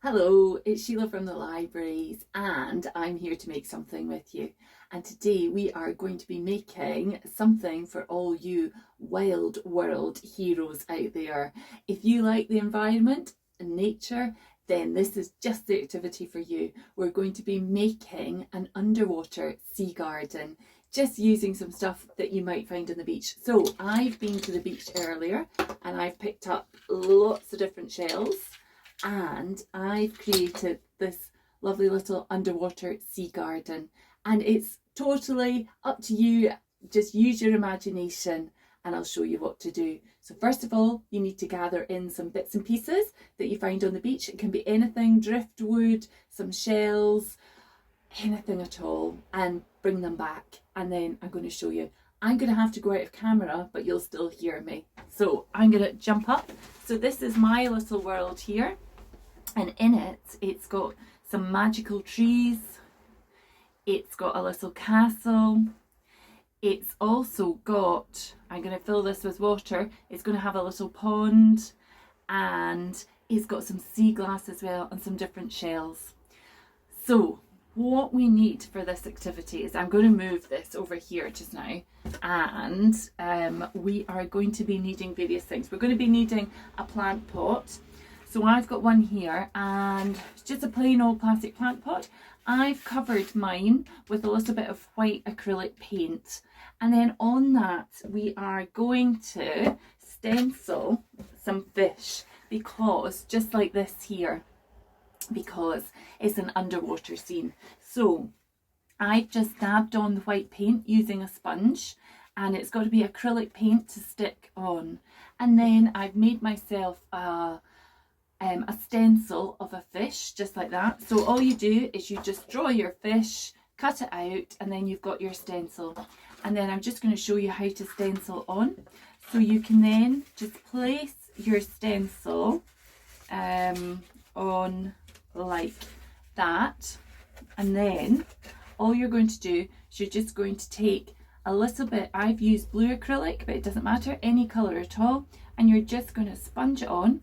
Hello, it's Sheila from the libraries and I'm here to make something with you. And today we are going to be making something for all you wild world heroes out there. If you like the environment and nature, then this is just the activity for you. We're going to be making an underwater sea garden, just using some stuff that you might find on the beach. So I've been to the beach earlier and I've picked up lots of different shells. And I've created this lovely little underwater sea garden, and it's totally up to you. Just use your imagination and I'll show you what to do. So first of all, you need to gather in some bits and pieces that you find on the beach. It can be anything, driftwood, some shells, anything at all, and bring them back. And then I'm going to show you. I'm going to have to go out of camera, but you'll still hear me. So I'm going to jump up. So this is my little world here. And in it, it's got some magical trees. It's got a little castle. It's also got, I'm going to fill this with water. It's going to have a little pond. And it's got some sea glass as well and some different shells. So what we need for this activity is, I'm going to move this over here just now, and we are going to be needing various things. We're going to be needing a plant pot. So I've got one here, and it's just a plain old plastic plant pot. I've covered mine with a little bit of white acrylic paint, and then on that we are going to stencil some fish, because just like this here, because it's an underwater scene. So I've just dabbed on the white paint using a sponge, and it's got to be acrylic paint to stick on. And then I've made myself a stencil of a fish, just like that. So all you do is you just draw your fish, cut it out, and then you've got your stencil. And then I'm just going to show you how to stencil on. So you can then just place your stencil on like that, and then all you're going to do is you're just going to take a little bit, I've used blue acrylic, but it doesn't matter, any colour at all, and you're just going to sponge it on.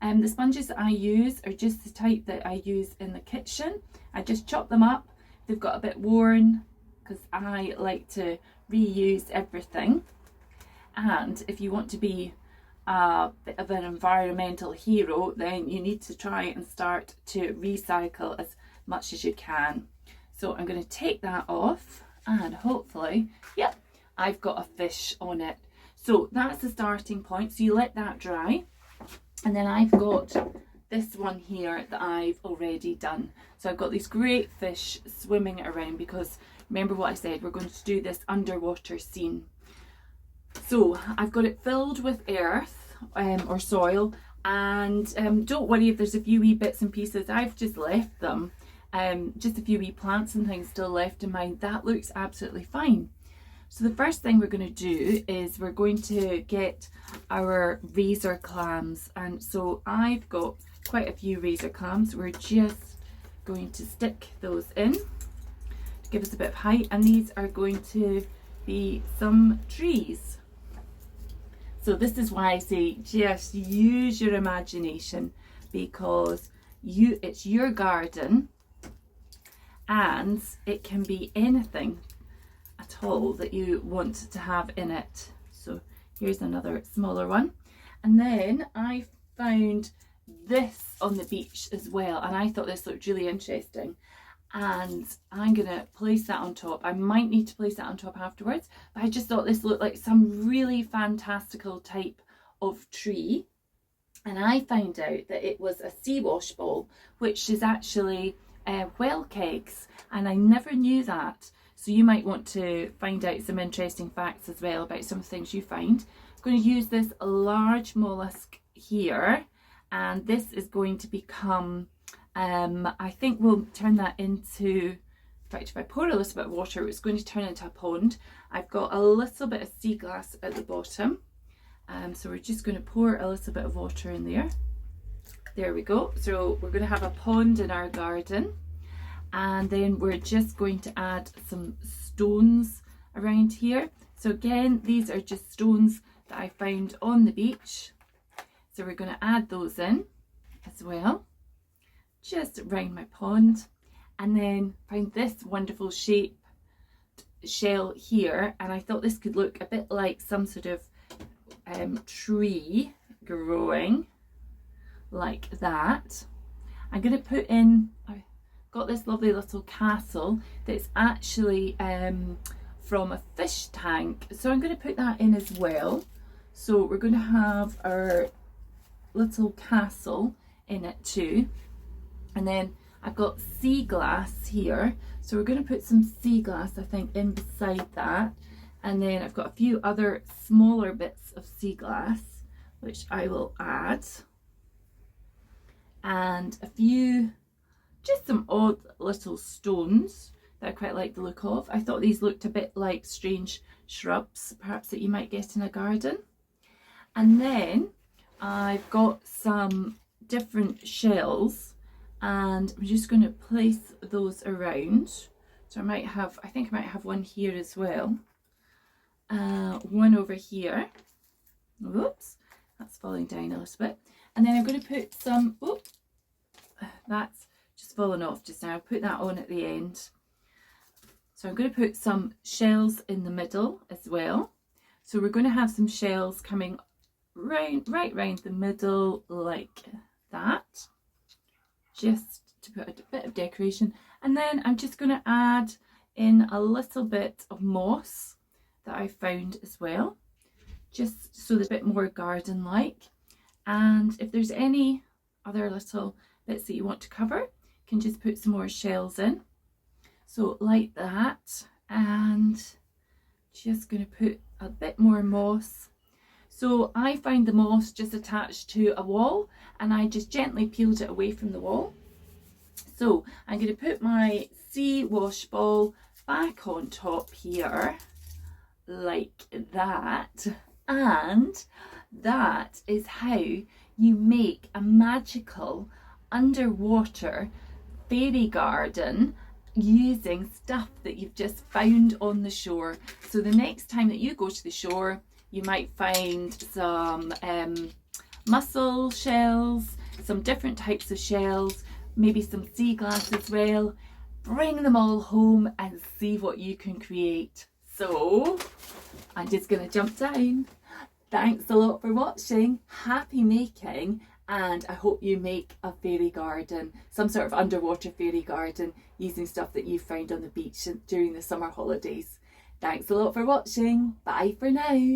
The sponges that I use are just the type that I use in the kitchen. I just chop them up. They've got a bit worn because I like to reuse everything. And if you want to be a bit of an environmental hero, then you need to try and start to recycle as much as you can. So I'm going to take that off, and hopefully, yep, I've got a fish on it. So that's the starting point. So you let that dry. And then I've got this one here that I've already done. So I've got these great fish swimming around, because remember what I said, we're going to do this underwater scene. So I've got it filled with earth or soil, and don't worry if there's a few wee bits and pieces. I've just left them, just a few wee plants and things still left in mine. That looks absolutely fine. So the first thing we're going to do is we're going to get our razor clams, and so I've got quite a few razor clams. We're just going to stick those in to give us a bit of height, and these are going to be some trees. So this is why I say just use your imagination, because it's your garden and it can be anything at all that you want to have in it. So here's another smaller one, and then I found this on the beach as well, and I thought this looked really interesting, and I'm gonna place that on top. I might need to place that on top afterwards, but I just thought this looked like some really fantastical type of tree. And I found out that it was a sea wash ball, which is actually whale kegs, and I never knew that. So you might want to find out some interesting facts as well about some things you find. I'm going to use this large mollusk here, and this is going to become, I think we'll turn that into, in fact if I pour a little bit of water, it's going to turn into a pond. I've got a little bit of sea glass at the bottom, so we're just going to pour a little bit of water in there. There we go. So we're going to have a pond in our garden. And then we're just going to add some stones around here. So again, these are just stones that I found on the beach. So we're going to add those in as well, just around my pond, and then found this wonderful shape shell here, and I thought this could look a bit like some sort of tree growing like that. I'm going to put in, I've got this lovely little castle that's actually from a fish tank, so I'm going to put that in as well. So we're going to have our little castle in it too. And then I've got sea glass here, so we're going to put some sea glass, I think, in beside that. And then I've got a few other smaller bits of sea glass which I will add, and a few, just some odd little stones that I quite like the look of. I thought these looked a bit like strange shrubs, perhaps, that you might get in a garden. And then I've got some different shells, and I'm just going to place those around. So I think I might have one here as well. One over here. Whoops, that's falling down a little bit. And then I'm going to put some, oops, that's just fallen off just now. I'll put that on at the end. So I'm going to put some shells in the middle as well. So we're going to have some shells coming right round the middle like that, just to put a bit of decoration. And then I'm just going to add in a little bit of moss that I found as well, just so they're a bit more garden like. And if there's any other little bits that you want to cover, you can just put some more shells in, so like that. And just going to put a bit more moss. So I found the moss just attached to a wall, and I just gently peeled it away from the wall. So I'm going to put my sea wash ball back on top here like that, and that is how you make a magical underwater fairy garden using stuff that you've just found on the shore. So the next time that you go to the shore, you might find some mussel shells, some different types of shells, maybe some sea glass as well. Bring them all home and see what you can create. So I'm just going to jump down. Thanks a lot for watching. Happy making, and I hope you make a fairy garden, some sort of underwater fairy garden, using stuff that you found on the beach during the summer holidays. Thanks a lot for watching. Bye for now.